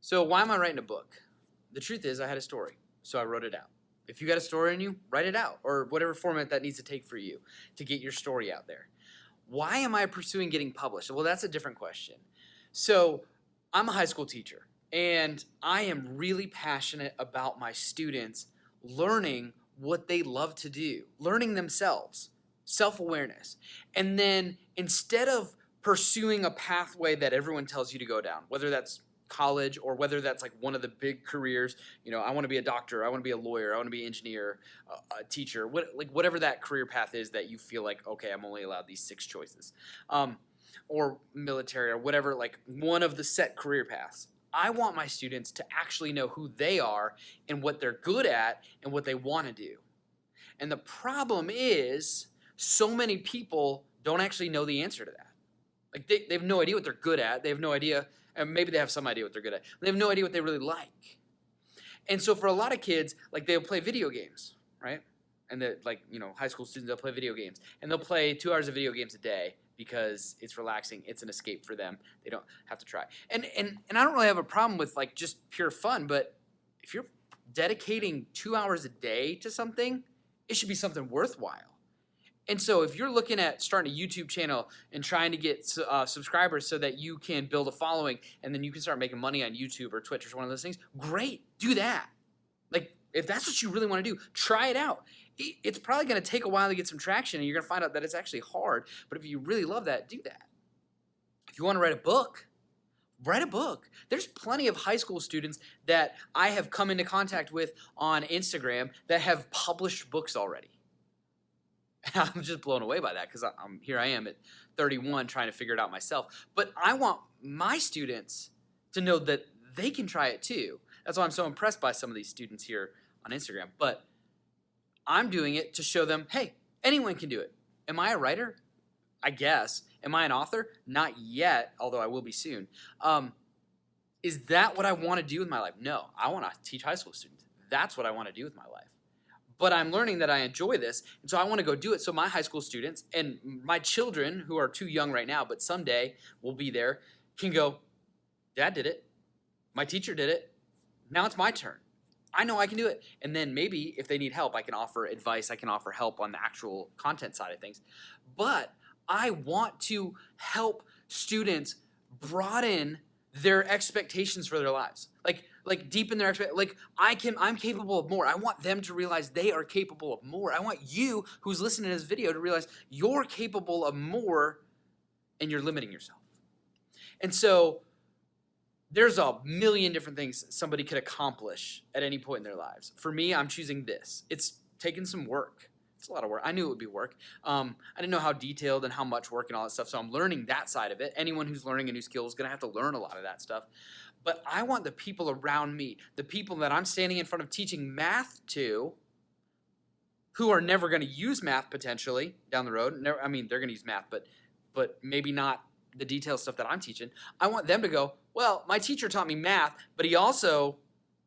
So why am I writing a book? The truth is I had a story, so I wrote it out. If you got a story in you, write it out, or whatever format that needs to take for you to get your story out there. Why am I pursuing getting published? Well, that's a different question. So I'm a high school teacher, and I am really passionate about my students learning what they love to do, learning themselves, self-awareness. And then instead of pursuing a pathway that everyone tells you to go down, whether that's college or whether that's like one of the big careers, I want to be a doctor, I want to be a lawyer, I want to be an engineer, a teacher, whatever that career path is that you feel like, okay, I'm only allowed these 6 choices, or military or whatever, like one of the set career paths. I want my students to actually know who they are and what they're good at and what they want to do. And the problem is so many people don't actually know the answer to that. Like they have no idea what they're good at. They have no idea, and maybe they have some idea what they're good at. They have no idea what they really like. And so for a lot of kids, like they'll play video games, right? And they're like, high school students, they'll play video games. And they'll play 2 hours of video games a day because it's relaxing. It's an escape for them. They don't have to try. And I don't really have a problem with like just pure fun, but if you're dedicating 2 hours a day to something, it should be something worthwhile. And so if you're looking at starting a YouTube channel and trying to get subscribers so that you can build a following and then you can start making money on YouTube or Twitch or one of those things, great, do that. Like if that's what you really want to do, try it out. It's probably going to take a while to get some traction and you're going to find out that it's actually hard. But if you really love that, do that. If you want to write a book, write a book. There's plenty of high school students that I have come into contact with on Instagram that have published books already. I'm just blown away by that because here I am at 31 trying to figure it out myself. But I want my students to know that they can try it too. That's why I'm so impressed by some of these students here on Instagram. But I'm doing it to show them, hey, anyone can do it. Am I a writer? I guess. Am I an author? Not yet, although I will be soon. Is that what I want to do with my life? No, I want to teach high school students. That's what I want to do with my life. But I'm learning that I enjoy this, and so I want to go do it so my high school students and my children, who are too young right now, but someday will be there, can go, Dad did it. My teacher did it. Now it's my turn. I know I can do it. And then maybe if they need help, I can offer advice. I can offer help on the actual content side of things. But I want to help students broaden their expectations for their lives. Like deepen their I'm capable of more. I want them to realize they are capable of more. I want you who's listening to this video to realize you're capable of more and you're limiting yourself. And so there's a million different things somebody could accomplish at any point in their lives. For me, I'm choosing this. It's taken some work. It's a lot of work. I knew it would be work. I didn't know how detailed and how much work and all that stuff, so I'm learning that side of it. Anyone who's learning a new skill is going to have to learn a lot of that stuff. But I want the people around me, the people that I'm standing in front of teaching math to, who are never going to use math potentially down the road. They're going to use math, but maybe not the detailed stuff that I'm teaching. I want them to go, well, my teacher taught me math, but he also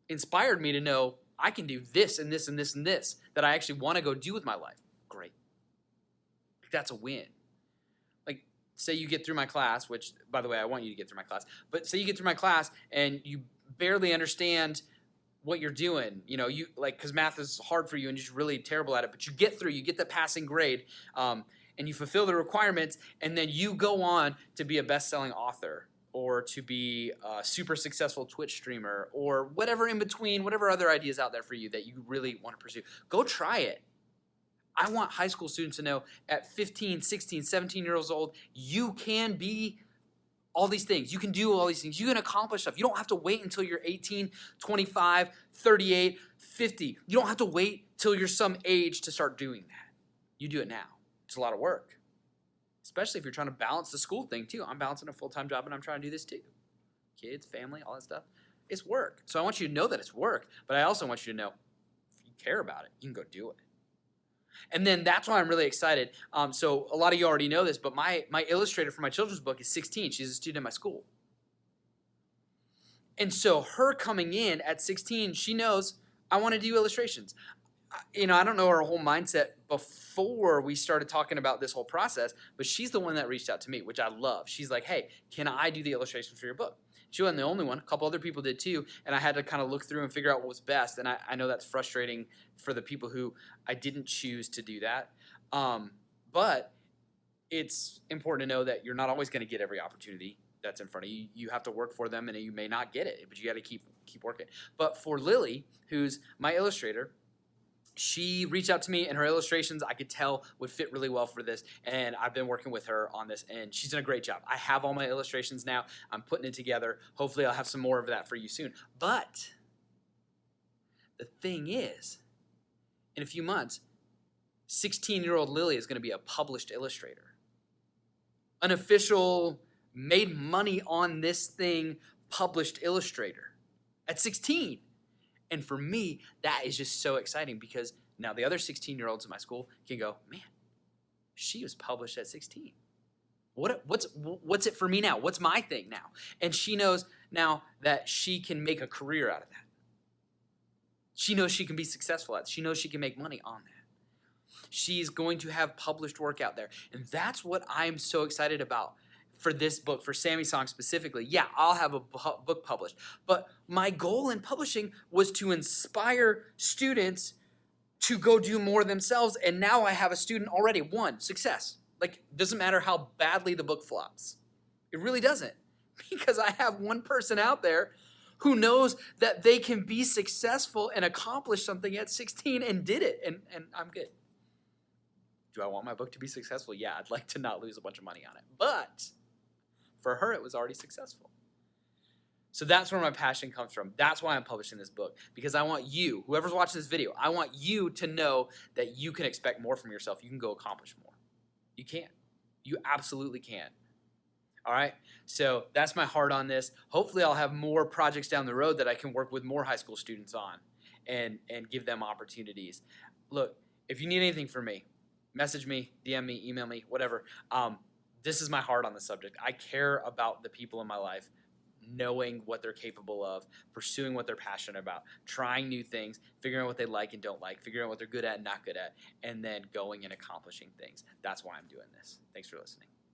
inspired me to know I can do this and this and this and this that I actually want to go do with my life. Great. That's a win. Like, say you get through my class, which, by the way, I want you to get through my class, but say you get through my class and you barely understand what you're doing, because math is hard for you and you're just really terrible at it, but you get through, you get the passing grade, and you fulfill the requirements, and then you go on to be a best-selling author, or to be a super successful Twitch streamer, or whatever in between, whatever other ideas out there for you that you really want to pursue. Go try it. I want high school students to know at 15, 16, 17 years old, you can be all these things. You can do all these things. You can accomplish stuff. You don't have to wait until you're 18, 25, 38, 50. You don't have to wait till you're some age to start doing that. You do it now. It's a lot of work. Especially if you're trying to balance the school thing too. I'm balancing a full-time job and I'm trying to do this too. Kids, family, all that stuff. It's work. So I want you to know that it's work, but I also want you to know if you care about it, you can go do it. And then that's why I'm really excited. So a lot of you already know this, but my illustrator for my children's book is 16. She's a student at my school. And so her coming in at 16, she knows I want to do illustrations. I don't know her whole mindset before we started talking about this whole process, but she's the one that reached out to me, which I love. She's like, hey, can I do the illustration for your book? She wasn't the only one. A couple other people did too. And I had to kind of look through and figure out what was best. And I know that's frustrating for the people who I didn't choose to do that. But it's important to know that you're not always going to get every opportunity that's in front of you. You have to work for them, and you may not get it, but you got to keep working. But for Lily, who's my illustrator, she reached out to me, and her illustrations I could tell would fit really well for this, and I've been working with her on this, and she's done a great job. I have all my illustrations now. I'm putting it together. Hopefully I'll have some more of that for you soon. But the thing is, in a few months, 16-year-old Lily is going to be a published illustrator. An official, made money on this thing, published illustrator at 16. And for me, that is just so exciting because now the other 16-year-olds in my school can go, man, she was published at 16. What's it for me now? What's my thing now? And she knows now that she can make a career out of that. She knows she can be successful at it. She knows she can make money on that. She's going to have published work out there. And that's what I'm so excited about for this book, for Sammy Song specifically. Yeah, I'll have a book published. But my goal in publishing was to inspire students to go do more themselves. And now I have a student already. One, success. Like, doesn't matter how badly the book flops. It really doesn't. Because I have one person out there who knows that they can be successful and accomplish something at 16 and did it. And I'm good. Do I want my book to be successful? Yeah, I'd like to not lose a bunch of money on it. But for her, it was already successful. So that's where my passion comes from. That's why I'm publishing this book. Because I want you, whoever's watching this video, I want you to know that you can expect more from yourself. You can go accomplish more. You can. You absolutely can. All right? So that's my heart on this. Hopefully I'll have more projects down the road that I can work with more high school students on and give them opportunities. Look, if you need anything from me, message me, DM me, email me, whatever. This is my heart on the subject. I care about the people in my life, knowing what they're capable of, pursuing what they're passionate about, trying new things, figuring out what they like and don't like, figuring out what they're good at and not good at, and then going and accomplishing things. That's why I'm doing this. Thanks for listening.